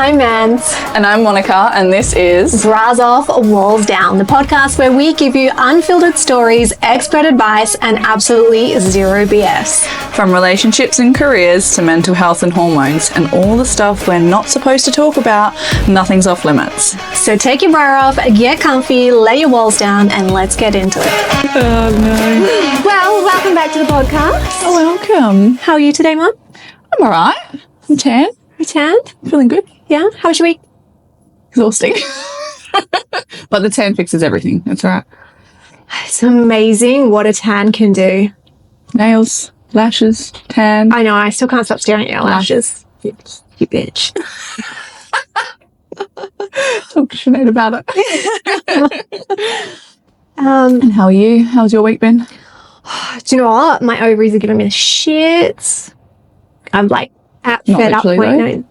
I'm Mans. And I'm Monica, and this is Bras Off, Walls Down, the podcast where we give you unfiltered stories, expert advice, and absolutely zero BS. From relationships and careers to mental health and hormones, and all the stuff we're not supposed to talk about, nothing's off limits. So take your bra off, get comfy, lay your walls down, and let's get into it. Oh, no. Well, welcome back to the podcast. Oh, welcome. How are you today, Mum? I'm all right. I'm tan. You tanned? Feeling good. Yeah? How was your week? Exhausting. But the tan fixes everything. That's all right. It's amazing what a tan can do. Nails, lashes, tan. I know, I still can't stop staring at your lashes. You bitch. Talk to Sinead about it. And And how are you? How's your week been? do you know what? My ovaries are giving me the shits. I'm like at Not fed up literally,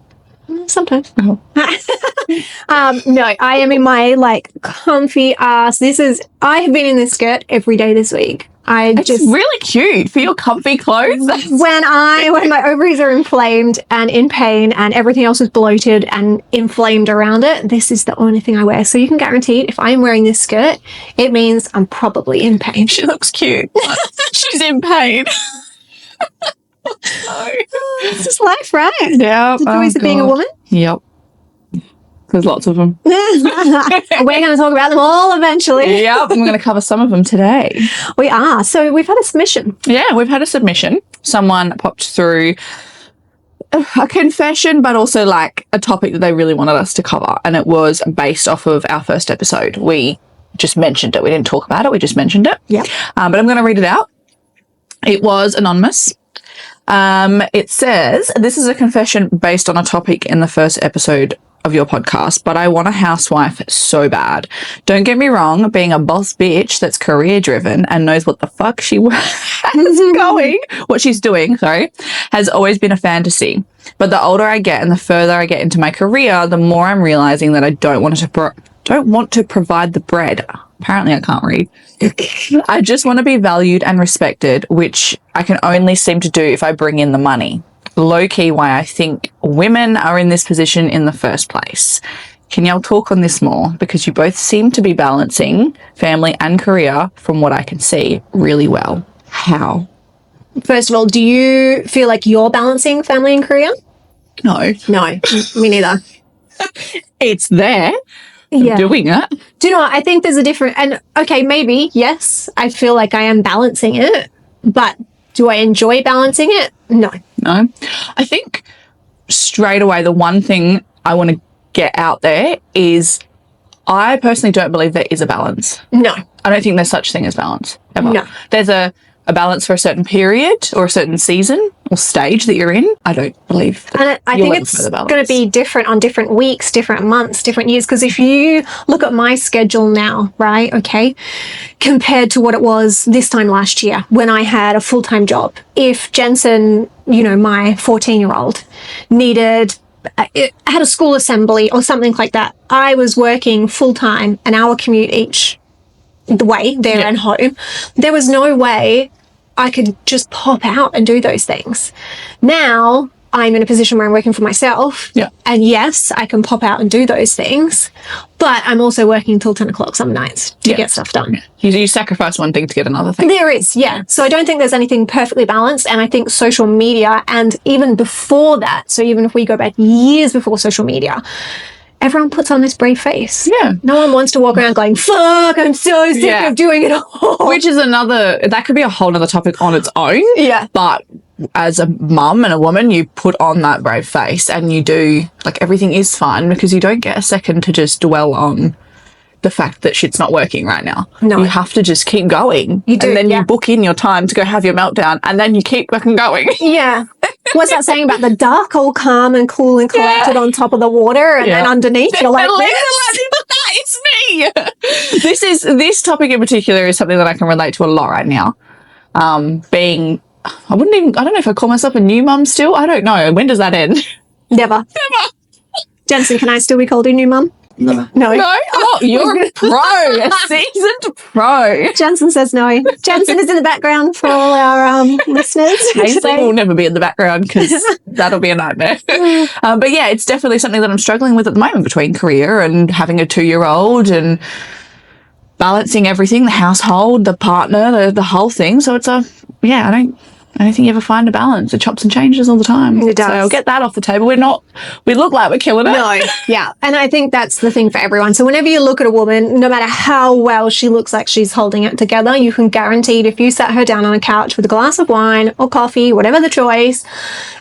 point. Sometimes. Oh. No, I am in my like comfy ass. I have been in this skirt every day this week. It's really cute for your comfy clothes. When my ovaries are inflamed and in pain and everything else is bloated and inflamed around it, this is the only thing I wear. So you can guarantee if I am wearing this skirt, it means I'm probably in pain. She looks cute. She's in pain. No. It's just life, right? Yeah. The joys of being a woman. Yep. There's lots of them. We're going to talk about them all eventually. Yep. I'm going to cover some of them today. We are. So we've had a submission. Yeah, we've had a submission. Someone popped through a confession, but also like a topic that they really wanted us to cover. And it was based off of our first episode. We just mentioned it. We didn't talk about it. We just mentioned it. Yep. But I'm going to read it out. It was anonymous. It says, this is a confession based on a topic in the first episode of your podcast, but I want a housewife so bad. Don't get me wrong, being a boss bitch that's career driven and knows what the fuck what she's doing, has always been a fantasy. But the older I get and the further I get into my career, the more I'm realizing that I don't want to provide the bread. Apparently I can't read. I just want to be valued and respected, which I can only seem to do if I bring in the money. Low-key why I think women are in this position in the first place. Can y'all talk on this more? Because you both seem to be balancing family and career, from what I can see, really well. How? First of all, do you feel like you're balancing family and career? No. No, me neither. It's there. Yeah. Doing it. Do you know what? I think there's a different, and okay, maybe, yes, I feel like I am balancing it, but do I enjoy balancing it? No. No. I think straight away the one thing I want to get out there is I personally don't believe there is a balance. No. I don't think there's such thing as balance ever. No. There's a balance for a certain period or a certain season or stage that you're in. I don't believe that. And I think it's going to be different on different weeks, different months, different years. Because if you look at my schedule now, right, okay, compared to what it was this time last year when I had a full-time job, if Jensen, my 14-year-old had a school assembly or something like that, I was working full-time, an hour commute each the way there and home. There was no way I could just pop out and do those things. Now I'm in a position where I'm working for myself. Yeah. And yes, I can pop out and do those things, but I'm also working till 10 o'clock some nights to get stuff done. You sacrifice one thing to get another thing. There is, yeah. So I don't think there's anything perfectly balanced. And I think social media, and even before that, so even if we go back years before social media, everyone puts on this brave face. Yeah. No one wants to walk around going, fuck, I'm so sick of doing it all. Which is that could be a whole other topic on its own. Yeah. But as a mum and a woman, you put on that brave face and you do, like, everything is fine because you don't get a second to just dwell on the fact that shit's not working right now. No. You have to just keep going. You do, and then you book in your time to go have your meltdown and then you keep fucking going. Yeah. What's that saying about the duck all calm and cool and collected on top of the water and then underneath you're like, it's me. This topic in particular is something that I can relate to a lot right now. Being, I don't know if I call myself a new mum still. I don't know. When does that end? Never. Jensen, can I still be called a new mum? No. Oh, you're a pro, a seasoned pro. Jensen says no. Jensen is in the background for all our listeners. Paisley will never be in the background because that'll be a nightmare. But yeah, it's definitely something that I'm struggling with at the moment between career and having a 2-year-old and balancing everything, the household, the partner, the whole thing. So it's I don't think you ever find a balance. It chops and changes all the time. It does. So I'll get that off the table. We look like we're killing it. No, yeah. And I think that's the thing for everyone. So whenever you look at a woman, no matter how well she looks like she's holding it together, you can guarantee if you sat her down on a couch with a glass of wine or coffee, whatever the choice,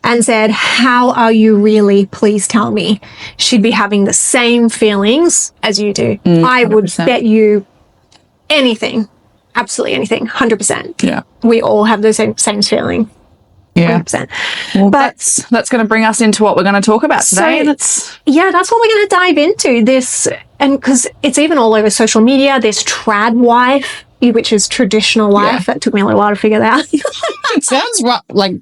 and said, how are you really? Please tell me. She'd be having the same feelings as you do. I would 100%. bet you anything. Absolutely anything, 100%. Yeah. We all have the same feeling, Yeah. 100%. Well, But that's going to bring us into what we're going to talk about today. yeah, that's what we're going to dive into. This, and because it's even all over social media, this trad wife, which is traditional wife. Yeah. That took me a little while to figure that out. It sounds like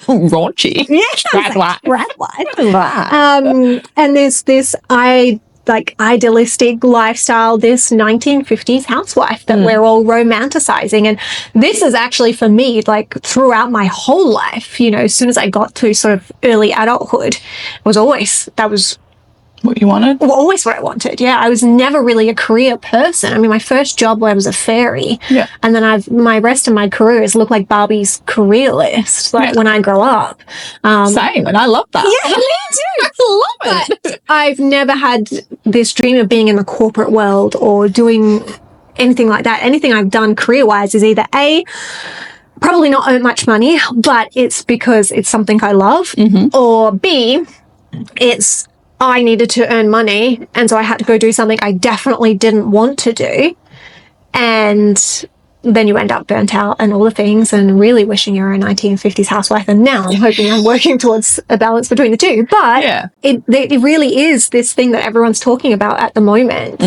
raunchy. Yeah, Trad wife. trad wife. And there's this idealistic lifestyle, this 1950s housewife that we're all romanticizing. And this is actually for me, like throughout my whole life, as soon as I got to sort of early adulthood, that was What you wanted? always what I wanted. Yeah, I was never really a career person. I mean, my first job I was a fairy. Yeah. And then my rest of my career has looked like Barbie's career list, when I grow up. Same, and I love that. Yeah, me too. I love it. But I've never had this dream of being in the corporate world or doing anything like that. Anything I've done career-wise is either A, probably not earn much money, but it's because it's something I love, or B, it's I needed to earn money, and so I had to go do something I definitely didn't want to do. And then you end up burnt out and all the things and really wishing you're a 1950s housewife. And now I'm hoping I'm working towards a balance between the two. But Yeah. it really is this thing that everyone's talking about at the moment.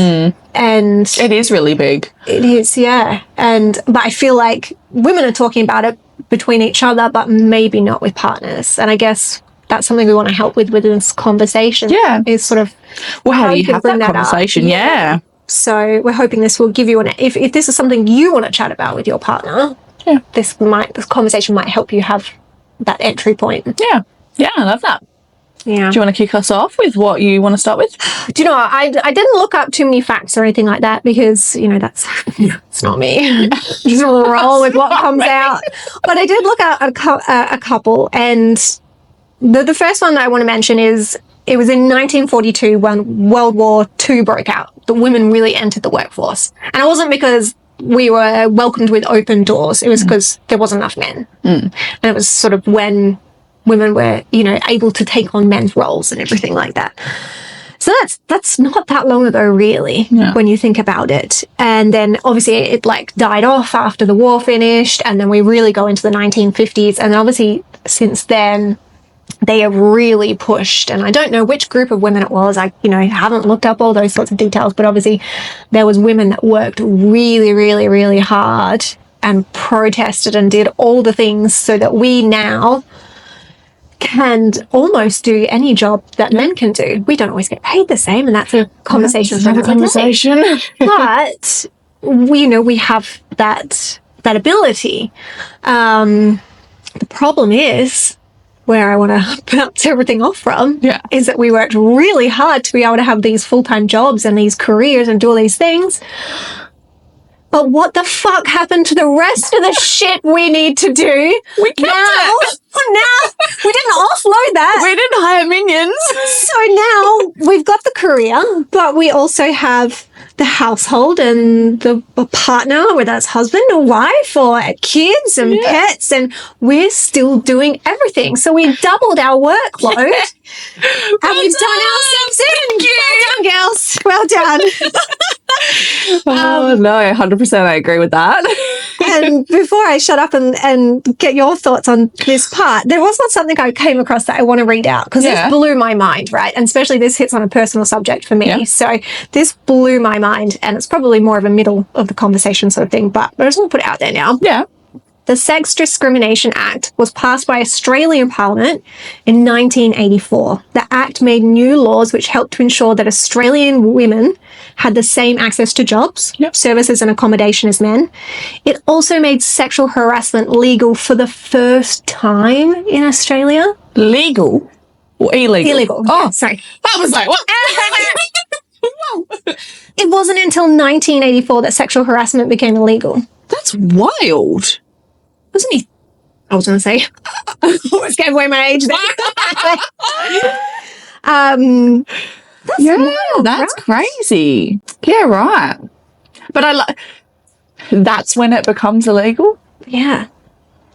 And It is really big. it is, yeah. But I feel like women are talking about it between each other, but maybe not with partners. And I guess that's something we want to help with this conversation. Yeah. Is sort of Well, how do you you can have bring that that up. conversation? Yeah. So we're hoping this will give you if this is something you want to chat about with your partner, Yeah. this conversation might help you have that entry point. Yeah. Yeah, I love that. Yeah. Do you want to kick us off with what you want to start with? Do you know what? I didn't look up too many facts or anything like that because, that's it's not me. Just roll with what comes out. But I did look at a couple, and the first one that I want to mention is it was in 1942 when World War II broke out. The women really entered the workforce. And it wasn't because we were welcomed with open doors. It was because there wasn't enough men. And it was sort of when women were, able to take on men's roles and everything like that. So that's not that long ago, really, when you think about it. And then obviously it died off after the war finished. And then we really go into the 1950s. And obviously since then, they have really pushed, and I don't know which group of women it was. I, haven't looked up all those sorts of details, but obviously there was women that worked really, really, really hard and protested and did all the things so that we now can almost do any job that men can do. We don't always get paid the same, and that's a conversation for another conversation. But we have that ability. The problem is, where I want to bounce everything off from, is that we worked really hard to be able to have these full-time jobs and these careers and do all these things. But what the fuck happened to the rest of the shit we need to do? We kept it. Now, we didn't offload that. We didn't hire minions. So now we've got the career, but we also have the household and the partner, whether that's husband or wife or kids and pets, and we're still doing everything. So we doubled our workload and we've done ourselves in. Well done, girls. Well done. No, 100% I agree with that. And before I shut up and get your thoughts on this part, there was something I came across that I want to read out because this blew my mind, right? And especially this hits on a personal subject for me. Yeah. So this blew my mind, and it's probably more of a middle of the conversation sort of thing, but I just want to put it out there now. Yeah. The Sex Discrimination Act was passed by Australian Parliament in 1984. The Act made new laws which helped to ensure that Australian women had the same access to jobs, services and accommodation as men. It also made sexual harassment legal for the first time in Australia. Legal or illegal? Illegal. Oh, sorry. I was like, what? It wasn't until 1984 that sexual harassment became illegal. That's wild. Wasn't he? I was going to say. I almost gave away my age there. That's crazy. Yeah, right. But that's when it becomes illegal? Yeah.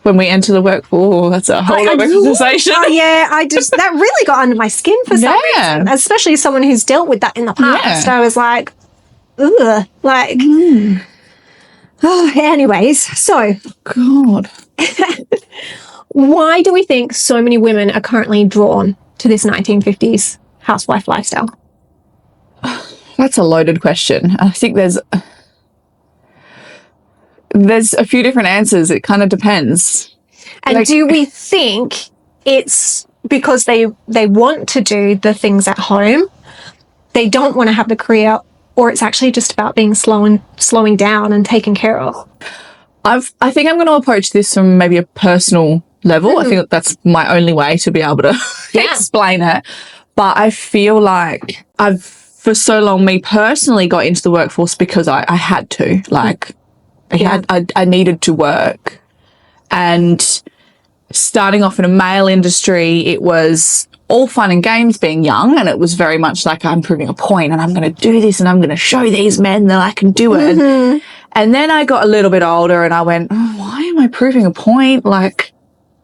When we enter the workforce, that's a whole other conversation. Oh, yeah, that really got under my skin for some reason, especially as someone who's dealt with that in the past. I was like, ugh, like, oh, anyways, so. God. Why do we think so many women are currently drawn to this 1950s housewife lifestyle? That's a loaded question. I think there's a few different answers. It kind of depends. And do we think it's because they want to do the things at home, they don't want to have the career, or it's actually just about being slowing down and taken care of? I think I'm going to approach this from maybe a personal level. I think that's my only way to be able to explain it. But I feel like for so long, me personally got into the workforce because I had to. Like, I needed to work. And starting off in a male industry, it was all fun and games being young, and it was very much like, I'm proving a point and I'm going to do this and I'm going to show these men that I can do it. And then I got a little bit older and I went, oh, why am I proving a point? Like,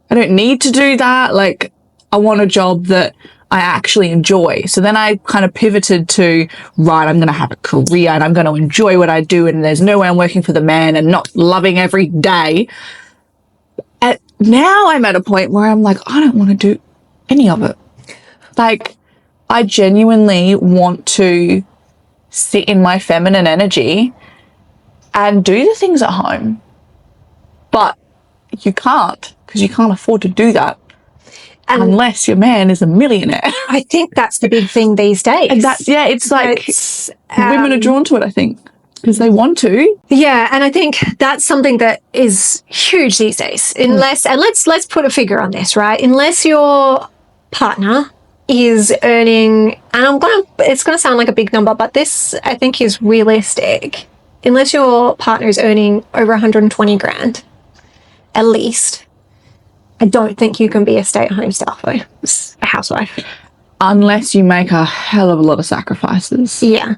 I don't need to do that. Like, I want a job that I actually enjoy. So then I kind of pivoted to, right, I'm going to have a career and I'm going to enjoy what I do, and there's no way I'm working for the man and not loving every day. And now I'm at a point where I'm like, I don't want to do any of it. Like, I genuinely want to sit in my feminine energy and do the things at home. But you can't, because you can't afford to do that. Unless your man is a millionaire. I think that's the big thing these days. And it's like women are drawn to it, I think, because they want to. Yeah, and I think that's something that is huge these days. Unless, and let's put a figure on this, right? Unless your partner is earning, and it's gonna sound like a big number, but this I think is realistic. Unless your partner is earning over 120 grand, at least, I don't think you can be a stay-at-home staffer, a housewife. Unless you make a hell of a lot of sacrifices. Yeah.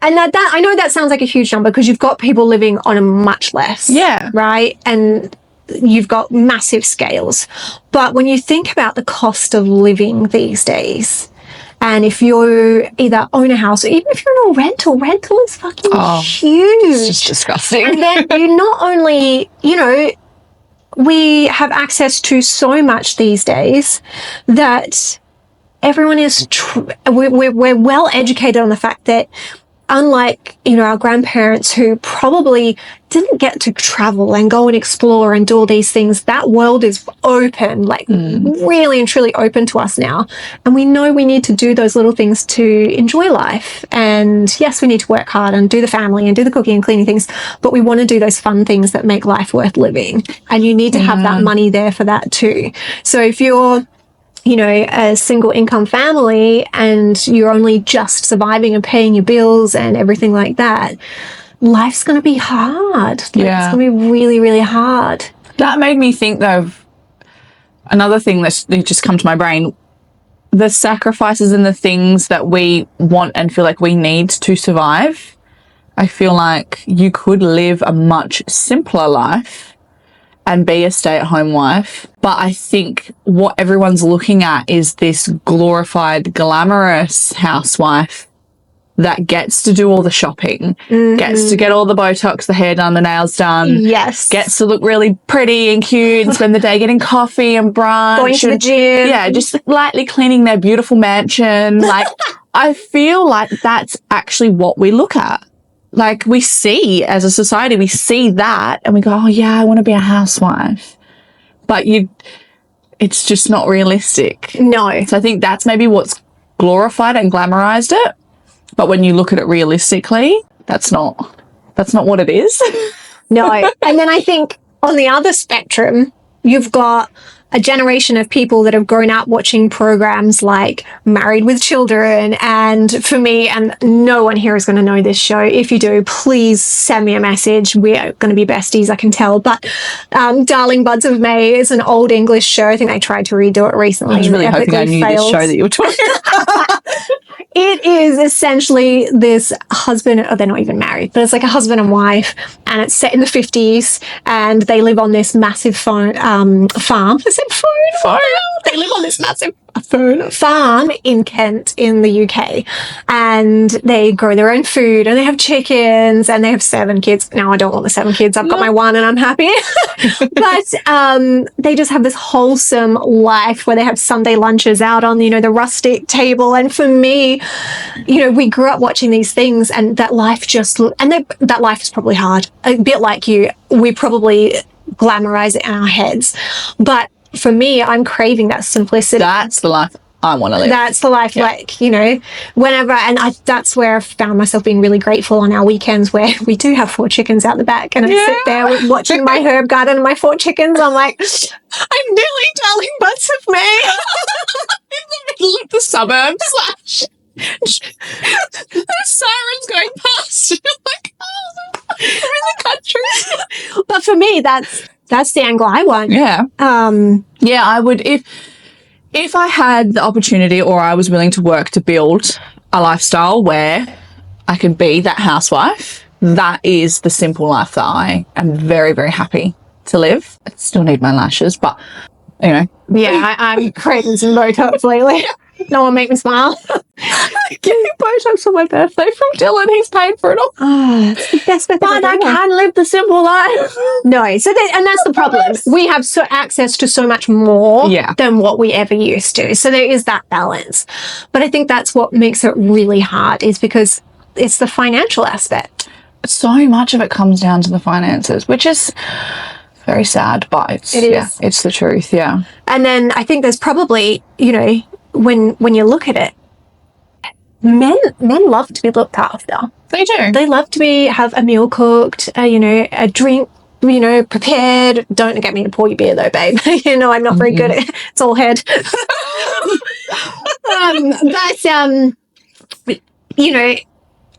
And that I know that sounds like a huge number because you've got people living on a much less. Yeah. Right? And you've got massive scales. But when you think about the cost of living these days, and if you either own a house or even if you're in a rental is fucking huge. It's just disgusting. And then you not only, we have access to so much these days that everyone is, we're well educated on the fact that unlike, our grandparents who probably didn't get to travel and go and explore and do all these things, that world is open, really and truly open to us now. And we know we need to do those little things to enjoy life. And yes, we need to work hard and do the family and do the cooking and cleaning things, but we want to do those fun things that make life worth living. And you need to have that money there for that too. So if you're a single income family and you're only just surviving and paying your bills and everything like that, life's going to be hard. It's going to be really, really hard. That made me think, though, of another thing that's just come to my brain. The sacrifices and the things that we want and feel like we need to survive. I feel like you could live a much simpler life and be a stay-at-home wife. But I think what everyone's looking at is this glorified, glamorous housewife that gets to do all the shopping, gets to get all the Botox, the hair done, the nails done. Yes. Gets to look really pretty and cute and spend the day getting coffee and brunch. Going to the gym. Yeah, just lightly cleaning their beautiful mansion. Like, I feel like that's actually what we look at. like we see as a society, we see that and we go, oh yeah, I want to be a housewife. But it's just not realistic. No. So I think that's maybe what's glorified and glamorized it. But when you look at it realistically, that's not what it is. No. And then I think on the other spectrum, you've got a generation of people that have grown up watching programs like Married with Children. And for me, and no one here is going to know this show. If you do, please send me a message. We're going to be besties, I can tell. But Darling Buds of May is an old English show. I think I tried to redo it recently. I was really hoping I knew this show that you were talking about. It is essentially this husband, they're not even married, but it's like a husband and wife, and it's set in the 50s, and they live on this massive farm. Is it phone? They live on this massive farm in Kent in the UK, and they grow their own food, and they have chickens, and they have 7 kids. Now I don't want the 7 kids. I've got my 1 and I'm happy. But they just have this wholesome life where they have Sunday lunches out on, the rustic table. And for me, we grew up watching these things, and that life that life is probably hard. A bit like you, we probably glamorize it in our heads. But for me, I'm craving that simplicity. That's the life I want to live. That's the life, whenever. And that's where I've found myself being really grateful on our weekends, where we do have 4 chickens out the back. And I sit there watching my herb garden and my 4 chickens. I'm like, I'm nearly Darling Buds of May. In the middle of the suburbs. There's sirens going past. You're like, oh, I'm in the country. But for me, that's the angle I want. Yeah. I would, if I had the opportunity, or I was willing to work to build a lifestyle where I could be that housewife, that is the simple life that I am very, very happy to live. I still need my lashes, but Yeah, I'm craving some Botox lately. No one make me smile. I'm getting Botox for my birthday from Dylan. He's paid for it all. Oh, it's the best birthday. But I can live the simple life. No, and that's the problem. We have access to so much more than what we ever used to. So there is that balance. But I think that's what makes it really hard, is because it's the financial aspect. So much of it comes down to the finances, which is very sad, but it's the truth, yeah. And then I think there's probably, when you look at it, men love to be looked after. They do. They love to have a meal cooked, a drink, prepared. Don't get me to pour your beer though, babe. I'm not very good at it. It's all head.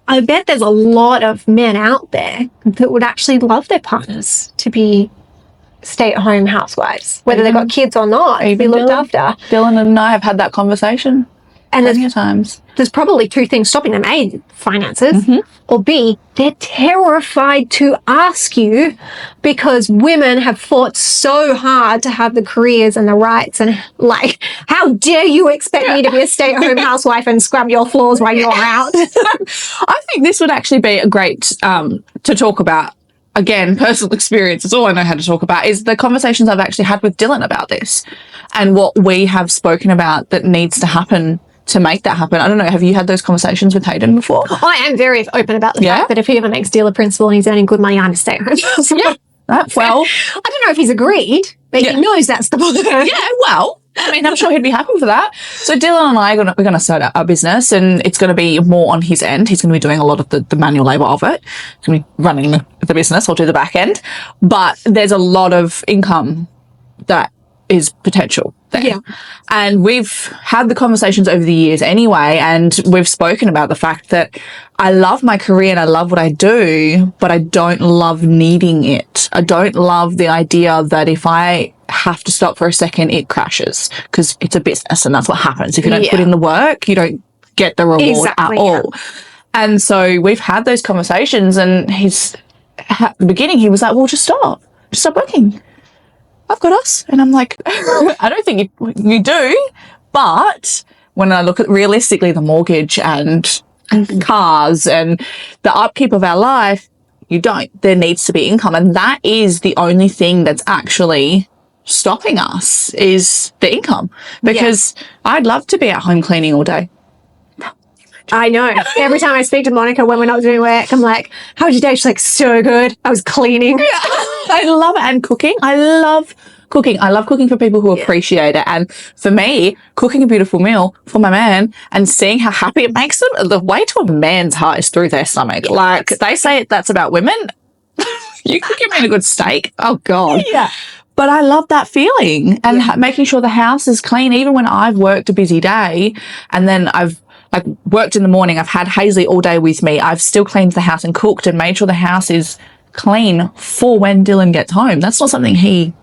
I bet there's a lot of men out there that would actually love their partners to be stay-at-home housewives, whether they've got kids or not, to be looked after. Dylan and I have had that conversation plenty of times. There's probably 2 things stopping them. A, finances, or B, they're terrified to ask you, because women have fought so hard to have the careers and the rights, and like, how dare you expect me to be a stay-at-home housewife and scrub your floors while you're out? I think this would actually be a great to talk about. Again, personal experience is all I know how to talk about, is the conversations I've actually had with Dylan about this and what we have spoken about that needs to happen to make that happen. I don't know, have you had those conversations with Hayden before? I am very open about the fact that if he ever makes dealer principal and he's earning good money, I'm a stay-at-home. Well, I don't know if he's agreed, but he knows that's the plan. Yeah, well, I mean, I'm sure he'd be happy for that. So Dylan and I we're going to start our business, and it's going to be more on his end. He's going to be doing a lot of the manual labour of it. He's going to be running the business. I'll do the back end. But there's a lot of income that is potential there. Yeah. And we've had the conversations over the years anyway, and we've spoken about the fact that I love my career and I love what I do, but I don't love needing it. I don't love the idea that if I have to stop for a second, it crashes, because it's a business and that's what happens. If you don't put in the work, you don't get the reward at all. And so we've had those conversations, and at the beginning, he was like, well, just stop working. I've got us. And I'm like, I don't think you do. But when I look at realistically the mortgage and cars and the upkeep of our life, you don't. There needs to be income. And that is the only thing that's actually stopping us, is the income. Because I'd love to be at home cleaning all day. I know. Every time I speak to Monica when we're not doing work, I'm like, how was your day? She's like, so good. I was cleaning. I love it. And cooking. I love cooking. I love cooking for people who appreciate it. And for me, cooking a beautiful meal for my man and seeing how happy it makes them, the way to a man's heart is through their stomach. Yeah. Like, they say that's about women. You cook your man a good steak. Oh, God. Yeah. But I love that feeling and making sure the house is clean. Even when I've worked a busy day and then I've like worked in the morning, I've had Hazley all day with me. I've still cleaned the house and cooked and made sure the house is clean for when Dylan gets home. That's not something he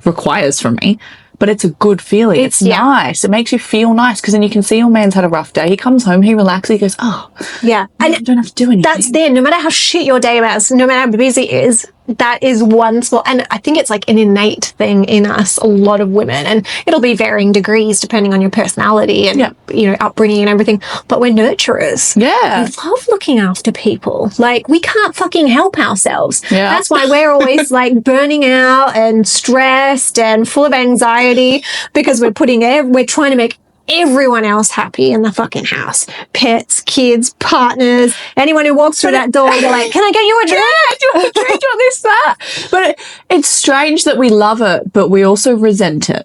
requires from me, but it's a good feeling. It's nice. It makes you feel nice because then you can see your man's had a rough day. He comes home, he relaxes, he goes, oh, yeah. And I don't have to do anything. That's there. No matter how shit your day is, no matter how busy it is, that is one small, and I think it's like an innate thing in us, a lot of women, and it'll be varying degrees depending on your personality and, you know, upbringing and everything, but we're nurturers. Yeah. We love looking after people. Like, we can't fucking help ourselves. Yeah. That's why we're always like burning out and stressed and full of anxiety because we're trying to make everyone else happy in the fucking house. Pets, kids, partners, anyone who walks through that door, you're like, can I get you a drink? Yeah, do you want a drink? Do you want this, that? But it's strange that we love it, but we also resent it.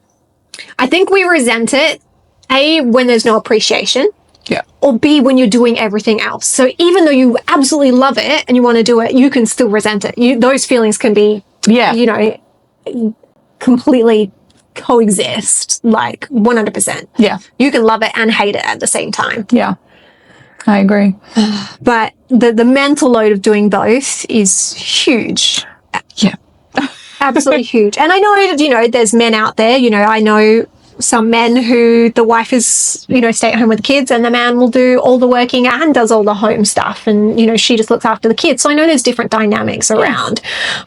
I think we resent it, A, when there's no appreciation. Yeah. Or B, when you're doing everything else. So even though you absolutely love it and you want to do it, you can still resent it. Those feelings can be, you know, completely coexist, like 100%. Yeah. You can love it and hate it at the same time. Yeah. I agree. But the mental load of doing both is huge. Yeah. Absolutely huge. And I know, you know, there's men out there, you know, I know some men who the wife is, you know, stay at home with the kids and the man will do all the working and does all the home stuff. And, you know, she just looks after the kids. So I know there's different dynamics around.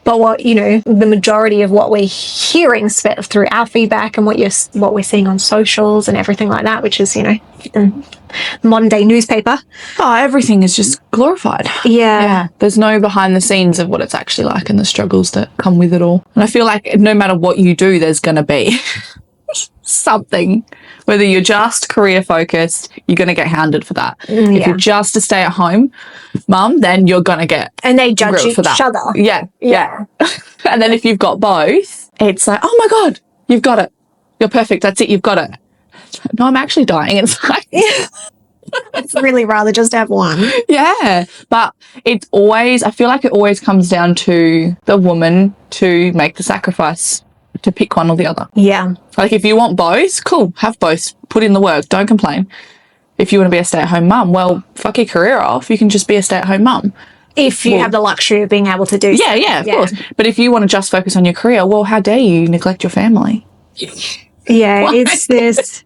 But what, you know, the majority of what we're hearing through our feedback and what we're seeing on socials and everything like that, which is, you know, modern day newspaper. Oh, everything is just glorified. Yeah. There's no behind the scenes of what it's actually like and the struggles that come with it all. And I feel like no matter what you do, there's going to be something. Whether you're just career focused, you're going to get hounded for that. If you're just a stay at home mum, then you're going to get and they judge grilled for that. each other. Yeah. And then if you've got both, it's like, oh my God, you've got it. You're perfect. That's it. You've got it. No, I'm actually dying inside. It's really rather just have one. Yeah. But it's always, I feel like it always comes down to the woman to make the sacrifice to pick one or the other. Yeah. Like if you want both, cool, have both. Put in the work. Don't complain. If you want to be a stay-at-home mum, well, fuck your career off. You can just be a stay-at-home mum. If you have the luxury of being able to do so. Yeah, of course. But if you want to just focus on your career, well, how dare you neglect your family? Yeah, it's this.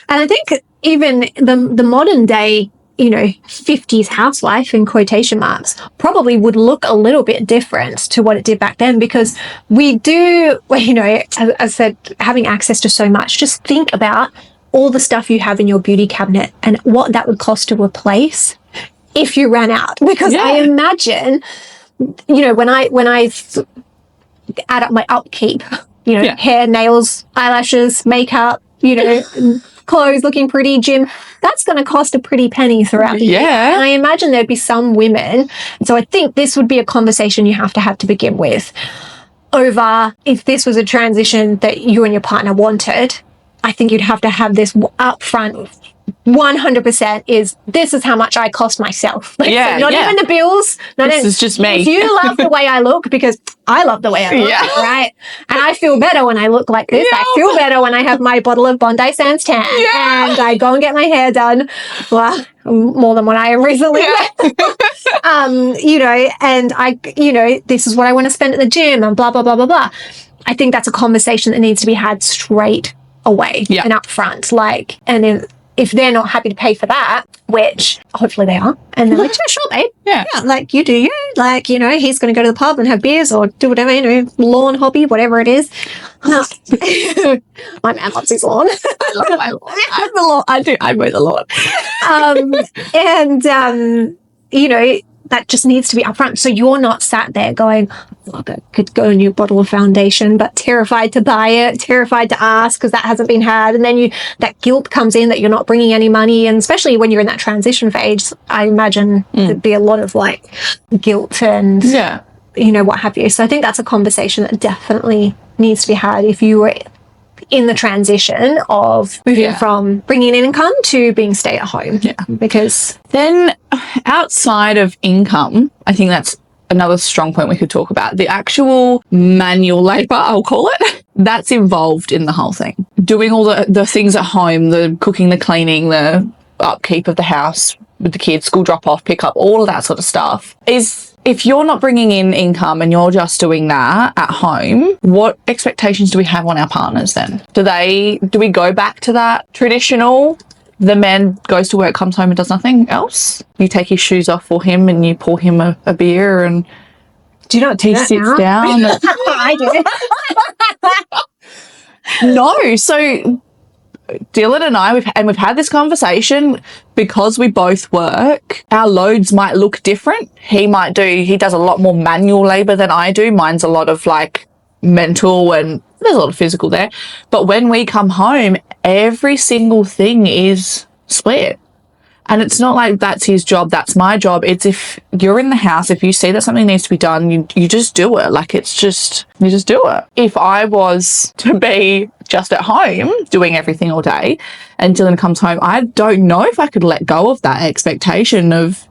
And I think even the modern day, you know, 50s housewife in quotation marks probably would look a little bit different to what it did back then because we do, well, you know, as I said, having access to so much, just think about all the stuff you have in your beauty cabinet and what that would cost to replace if you ran out. Because I imagine, you know, when I add up my upkeep, you know, hair, nails, eyelashes, makeup, you know, clothes looking pretty, gym, that's going to cost a pretty penny throughout the year. And I imagine there'd be some women. So I think this would be a conversation you have to begin with over if this was a transition that you and your partner wanted. I think you'd have to have this upfront 100% this is how much I cost myself. So not even the bills. This is just me. If you love the way I look, because I love the way I look, right? And I feel better when I look like this. I feel better when I have my bottle of Bondi Sands tan and I go and get my hair done. Well, more than what I am recently. You know, and this is what I want to spend at the gym and blah, blah, blah, blah, blah. I think that's a conversation that needs to be had straight away and up front. Like, and then if they're not happy to pay for that, which hopefully they are, and they're like, yeah, sure, babe. Yeah, like you do you. Like, you know, he's going to go to the pub and have beers or do whatever, you know, lawn hobby, whatever it is. My man loves his lawn. I love my lawn. I have the lawn. I do. I mow the lawn. You know, that just needs to be upfront. So you're not sat there going, fuck, I could go a new bottle of foundation, but terrified to buy it, terrified to ask because that hasn't been had. And then that guilt comes in that you're not bringing any money. And especially when you're in that transition phase, I imagine there'd be a lot of like guilt and, what have you. So I think that's a conversation that definitely needs to be had if you were in the transition of moving from bringing in income to being stay at home. Yeah. Because then outside of income, I think that's another strong point we could talk about. The actual manual labor, I'll call it, that's involved in the whole thing. Doing all the things at home, the cooking, the cleaning, the upkeep of the house with the kids, school drop off, pick up, all of that sort of stuff is, if you're not bringing in income and you're just doing that at home, what expectations do we have on our partners then? Do we go back to that traditional, the man goes to work, comes home and does nothing else? You take his shoes off for him and you pour him a beer and do you not do he that sits now? down. I do. No, so Dylan and I, we've had this conversation because we both work. Our loads might look different. He does a lot more manual labor than I do. Mine's a lot of like mental and there's a lot of physical there. But when we come home, every single thing is split. And it's not like that's his job, that's my job. It's if you're in the house, if you see that something needs to be done, you just do it. Like you just do it. If I was to be just at home doing everything all day and Dylan comes home, I don't know if I could let go of that expectation of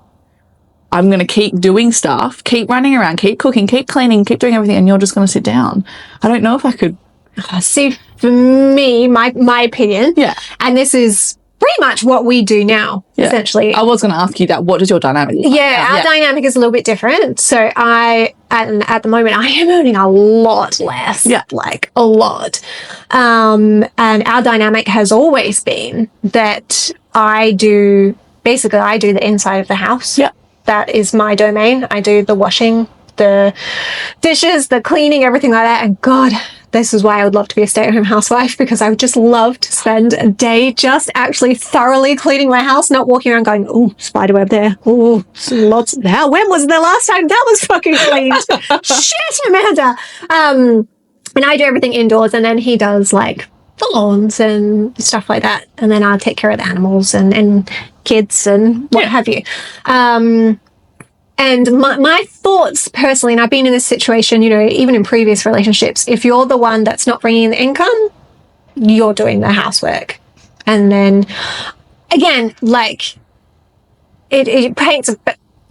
I'm going to keep doing stuff, keep running around, keep cooking, keep cleaning, keep doing everything, and you're just going to sit down. I don't know if I could. See, for me, my opinion, and this is pretty much what we do now, essentially. I was going to ask you that. What is your dynamic? Our dynamic is a little bit different. So at the moment, I am earning a lot less, like a lot. And our dynamic has always been that I do the inside of the house. Yeah. That is my domain. I do the washing, the dishes, the cleaning, everything like that. And God, this is why I would love to be a stay-at-home housewife, because I would just love to spend a day just actually thoroughly cleaning my house, not walking around going, oh, spiderweb there. Oh, lots of that. When was the last time that was fucking cleaned? Shit, Amanda. And I do everything indoors, and then he does like the lawns and stuff like that. And then I'll take care of the animals and kids and what have you. And my thoughts personally, and I've been in this situation, even in previous relationships, if you're the one that's not bringing in the income, you're doing the housework. And then, again, like, it paints a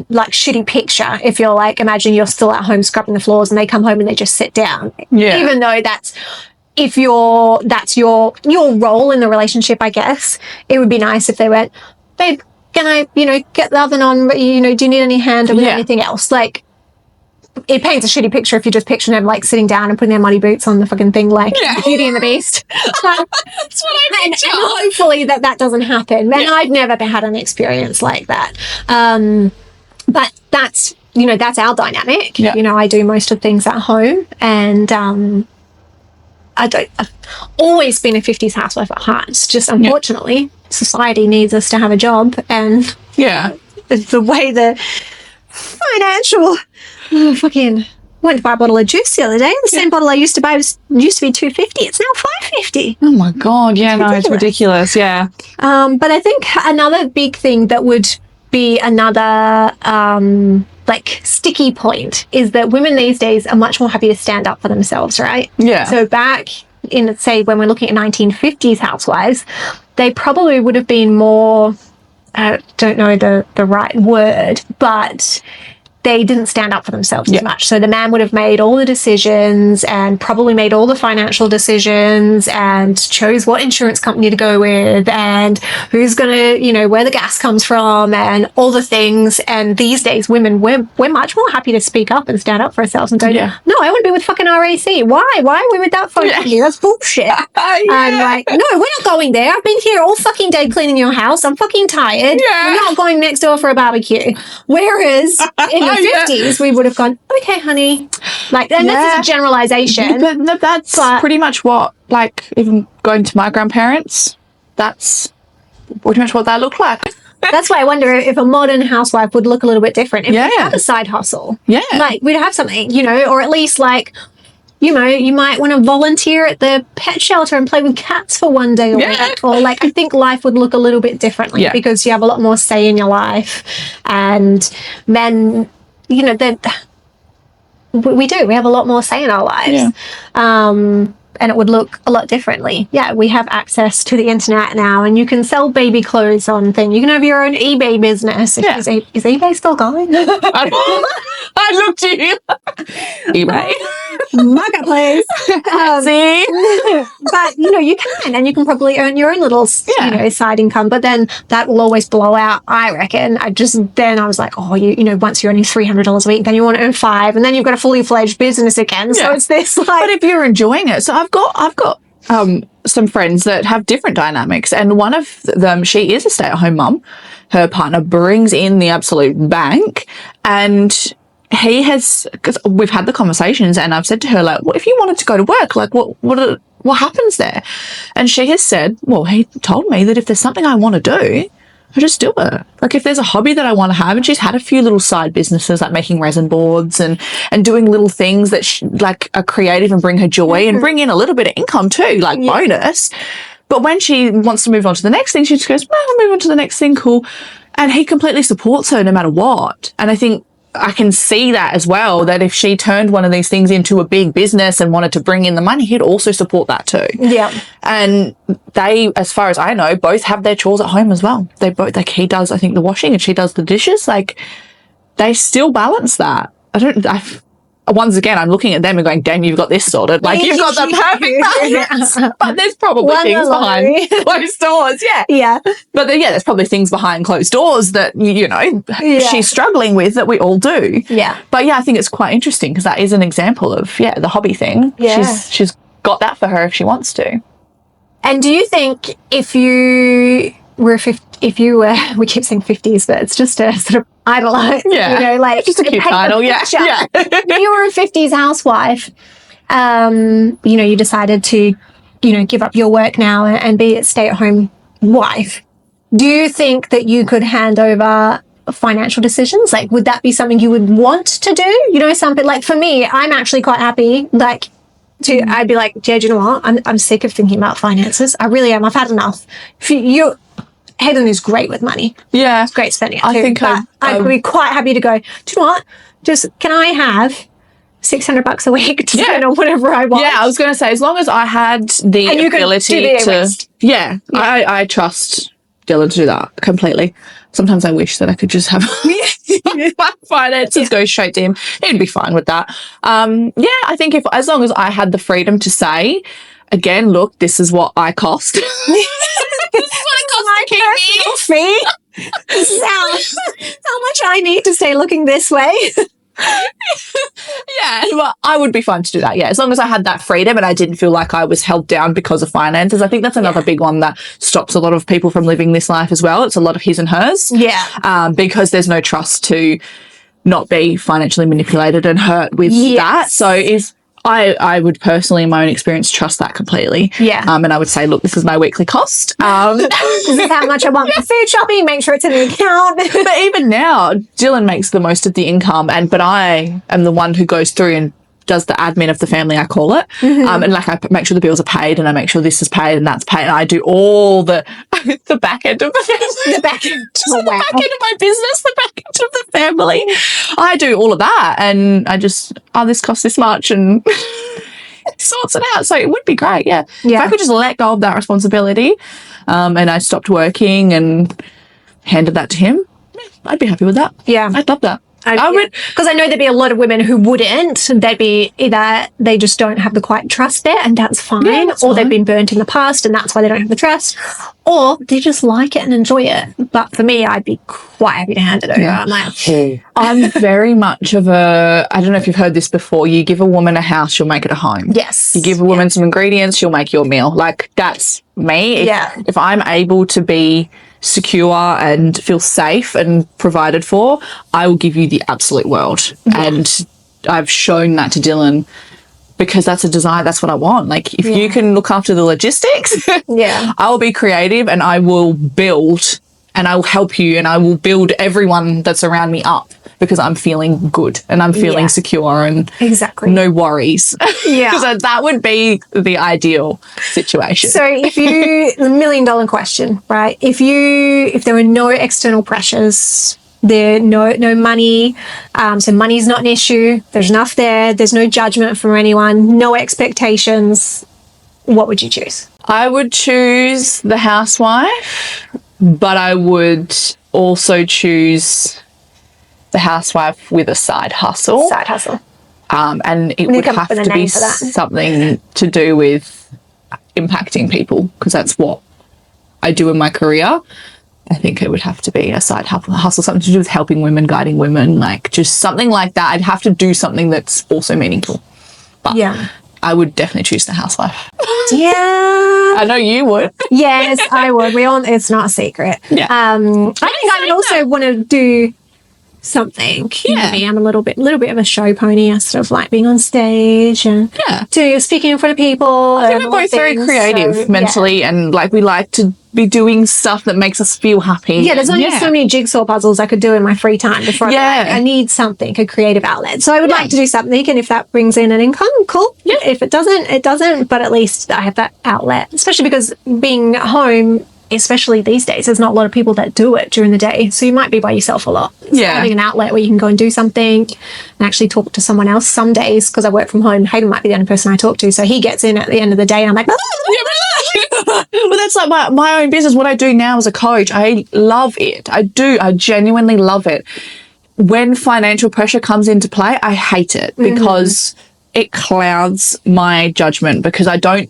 like shitty picture if you're like, imagine you're still at home scrubbing the floors and they come home and they just sit down. Yeah. Even though that's your role in the relationship, I guess. It would be nice if they went, babe, can I, get the oven on? Do you need any hand or anything else? Like, it paints a shitty picture if you just picture them like sitting down and putting their muddy boots on the fucking thing, like Beauty and the Beast. That's what I picture. And hopefully that doesn't happen. And I've never had an experience like that. But that's our dynamic. Yeah. I do most of things at home, and I've always been a 50s housewife at heart. It's just, unfortunately, society needs us to have a job, and the way the financial fucking went to buy a bottle of juice the other day. The same bottle I used to buy used to be $2.50. It's now $5.50. Oh my God! Yeah, it's ridiculous. Yeah. But I think another big thing that would be another like sticky point is that women these days are much more happy to stand up for themselves, right? Yeah. So back in, say, when we're looking at 1950s housewives, they probably would have been more, I don't know the right word, but they didn't stand up for themselves as much. So the man would have made all the decisions and probably made all the financial decisions and chose what insurance company to go with and who's going to, where the gas comes from and all the things. And these days, women, we're much more happy to speak up and stand up for ourselves and go, no, I want to be with fucking RAC. Why? Why are we with that fucking company? That's bullshit. And like, no, we're not going there. I've been here all fucking day cleaning your house. I'm fucking tired. We're not going next door for a barbecue. Whereas in the 50s, we would have gone, okay, honey. Like, and this is a generalization. But that's pretty much what, like, even going to my grandparents, that's pretty much what that looked like. That's why I wonder if a modern housewife would look a little bit different. If we Yeah. have a side hustle. Yeah. Like, we'd have something, you know, or at least, like, you know, you might want to volunteer at the pet shelter and play with cats for one day a week. Or, like, I think life would look a little bit differently because you have a lot more say in your life. And men, you know, we do. We have a lot more say in our lives. Yeah. And it would look a lot differently. Yeah, we have access to the internet now, and you can sell baby clothes on thing. You can have your own eBay business. Yeah. Is eBay still going? I looked at you. eBay. Marketplace. See? But, you know, you can, and you can probably earn your own little, you know, side income. But then that will always blow out, I reckon. I was like, oh, you know, once you're earning $300 a week, then you want to earn $500, and then you've got a fully fledged business again. So it's this, like. But if you're enjoying it, so I've got some friends that have different dynamics, and one of them, she is a stay-at-home mum. Her partner brings in the absolute bank, and he has, because we've had the conversations, and I've said to her, like, well, if you wanted to go to work, like, what happens there? And she has said, well, he told me that if there's something I want to do, I just do it. Like, if there's a hobby that I want to have, and she's had a few little side businesses like making resin boards and doing little things that like are creative and bring her joy and bring in a little bit of income too, like bonus. But when she wants to move on to the next thing, she just goes, well, I'll move on to the next thing, cool. And he completely supports her no matter what. And I think I can see that as well, that if she turned one of these things into a big business and wanted to bring in the money, he'd also support that too. Yeah. And they, as far as I know, both have their chores at home as well. They both, like, he does, I think, the washing and she does the dishes. Like, they still balance that. Once again, I'm looking at them and going, damn, you've got this sorted. Like, you've got the perfect balance. But there's probably things behind closed doors. Yeah. Yeah. But there's probably things behind closed doors that, you know, she's struggling with that we all do. Yeah. But yeah, I think it's quite interesting because that is an example of, the hobby thing. Yeah. She's got that for her if she wants to. And do you think if you were we keep saying 50s, but it's just a sort of idolize, you know, like just a cute title, If you were a 50s housewife, you know, you decided to, you know, give up your work now and be a stay-at-home wife. Do you think that you could hand over financial decisions? Like, would that be something you would want to do? You know, something like, for me, I'm actually quite happy, like, I'd be like, yeah, do you know what? I'm sick of thinking about finances. I really am. I've had enough. Hayden is great with money. Yeah. It's great spending it too. I think I'd be quite happy to go, do you know what? Just, can I have $600 a week to spend on whatever I want? Yeah, I was going to say, as long as I had the ability to... Yeah, I trust Dylan to do that completely. Sometimes I wish that I could just have my finances go straight to him. He'd be fine with that. I think as long as I had the freedom to say, again, look, this is what I cost. This is what it costs to keep me. Fee. This is how much I need to stay looking this way. Well, I would be fine to do that, as long as I had that freedom and I didn't feel like I was held down because of finances. I think that's another big one that stops a lot of people from living this life as well. It's a lot of his and hers. Because there's no trust to not be financially manipulated and hurt with that. So I would personally, in my own experience, trust that completely. And I would say, look, this is my weekly cost. This is how much I want for food shopping. Make sure it's in the account. But even now, Dylan makes the most of the income, but I am the one who goes through and does the admin of the family, I call it. And like, I make sure the bills are paid and I make sure this is paid and that's paid. And I do all the back end of the family. The back end. The back end of my business, the back end of the family. I do all of that. And I just, this costs this much and sorts it out. So it would be great. Yeah. If I could just let go of that responsibility and I stopped working and handed that to him, I'd be happy with that. Yeah. I'd love that. I would, because I know there'd be a lot of women who wouldn't. They'd be either they just don't have the quite trust there, and that's fine, or they've been burnt in the past, and that's why they don't have the trust, or they just like it and enjoy it. But for me, I'd be quite happy to hand it over. I'm like, I'm very much of a, I don't know if you've heard this before, you give a woman a house, she'll make it a home. Yes. You give a woman some ingredients, she'll make your meal. Like, that's me. If I'm able to be secure and feel safe and provided for, I will give you the absolute world. And I've shown that to Dylan because that's a desire. That's what I want. Like, if you can look after the logistics, I will be creative and I will build and I will help you and I will build everyone that's around me up because I'm feeling good and I'm feeling secure and exactly no worries. Yeah. Because that would be the ideal situation. So if you, the $1 million question, right? If there were no external pressures, no money, so money's not an issue, there's enough there's no judgment from anyone, no expectations, what would you choose? I would choose the housewife, but I would also choose the housewife with a side hustle. Side hustle. And it would have to be something to do with impacting people, because that's what I do in my career. I think it would have to be a side hustle, something to do with helping women, guiding women, like just something like that. I'd have to do something that's also meaningful. But yeah, I would definitely choose the housewife. Yeah. I know you would. Yes, I would. It's not a secret. Yeah. I think I would also want to do something. Yeah. I'm a little bit of a show pony. I sort of like being on stage and speaking in front of people. I think we're both very creative mentally, and like we like to be doing stuff that makes us feel happy. Yeah, there's only so many jigsaw puzzles I could do in my free time before I need something, a creative outlet. So I would like to do something, and if that brings in an income, cool. Yeah. If it doesn't, it doesn't. But at least I have that outlet, especially because being at home, especially these days, there's not a lot of people that do it during the day. So you might be by yourself a lot. So having an outlet where you can go and do something and actually talk to someone else. Some days, because I work from home, Hayden might be the only person I talk to. So he gets in at the end of the day and I'm like, well, that's like my own business. What I do now as a coach, I love it. I do. I genuinely love it. When financial pressure comes into play, I hate it because it clouds my judgment, because I don't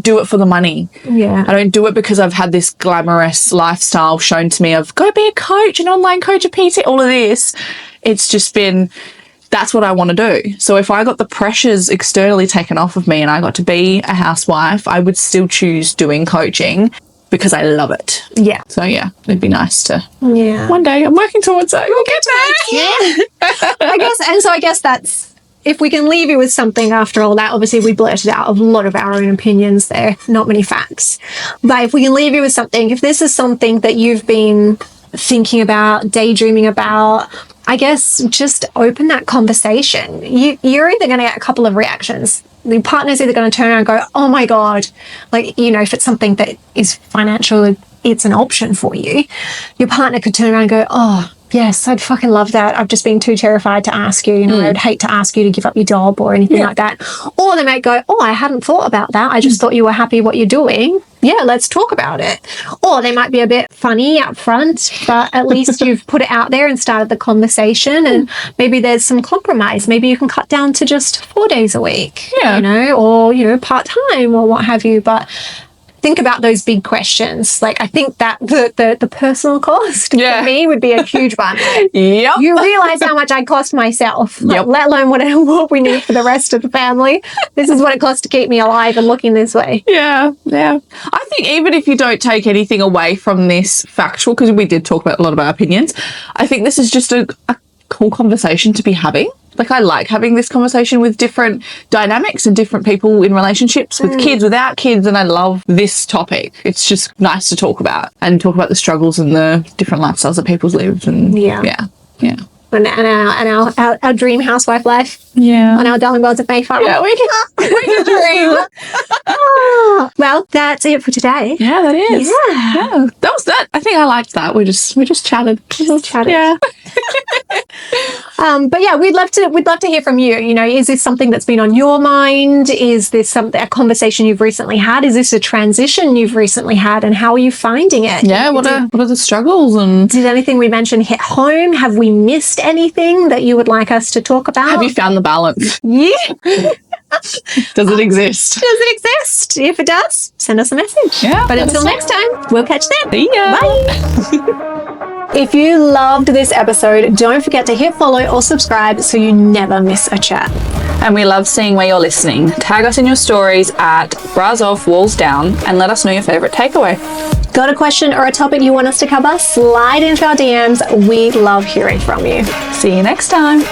do it for the money. Yeah. I don't do it because I've had this glamorous lifestyle shown to me of go be a coach, an online coach, a PT, all of this. It's just been, that's what I want to do. So if I got the pressures externally taken off of me and I got to be a housewife, I would still choose doing coaching because I love it. Yeah. So yeah, it'd be nice to. Yeah. One day I'm working towards it. We'll get there. Yeah. I guess that's, if we can leave you with something after all that, obviously we blurted out a lot of our own opinions there, not many facts. But if we can leave you with something, if this is something that you've been thinking about, daydreaming about, I guess just open that conversation. You're either going to get a couple of reactions. The partner's either going to turn around and go, oh my God, like, if it's something that is financial, it's an option for you. Your partner could turn around and go, oh, yes, I'd fucking love that. I've just been too terrified to ask you. I would hate to ask you to give up your job or anything like that. Or they might go, oh, I hadn't thought about that. I just thought you were happy what you're doing. Yeah, let's talk about it. Or they might be a bit funny up front, but at least you've put it out there and started the conversation, and maybe there's some compromise. Maybe you can cut down to just 4 days a week, or, part-time or what have you. But think about those big questions. Like, I think that the personal cost for me would be a huge one. Yep. You realize how much I cost myself, let alone what we need for the rest of the family. This is what it costs to keep me alive and looking this way. Yeah, yeah. I think even if you don't take anything away from this factual, because we did talk about a lot of our opinions, I think this is just a cool conversation to be having. Like, I like having this conversation with different dynamics and different people in relationships, with kids, without kids, and I love this topic. It's just nice to talk about and talk about the struggles and the different lifestyles that people live. And And our dream housewife life. Yeah. On our darling worlds of Mayflower. Yeah, we can dream. Well, that's it for today. Yeah, that is. Yeah. That was that. I think I liked that. We just chatted. Yeah. But yeah, we'd love to hear from you. Is this something that's been on your mind? Is this a conversation you've recently had? Is this a transition you've recently had, and how are you finding it? Yeah, what are the struggles, and did anything we mentioned hit home? Have we missed anything that you would like us to talk about? Have you found the balance? Yeah. Does it exist? Does it exist? If it does, send us a message. Yeah. But until next time, we'll catch you then. See ya. Bye. If you loved this episode, don't forget to hit follow or subscribe so you never miss a chat. And we love seeing where you're listening. Tag us in your stories at Bras Off Walls Down and let us know your favourite takeaway. Got a question or a topic you want us to cover? Slide into our DMs. We love hearing from you. See you next time.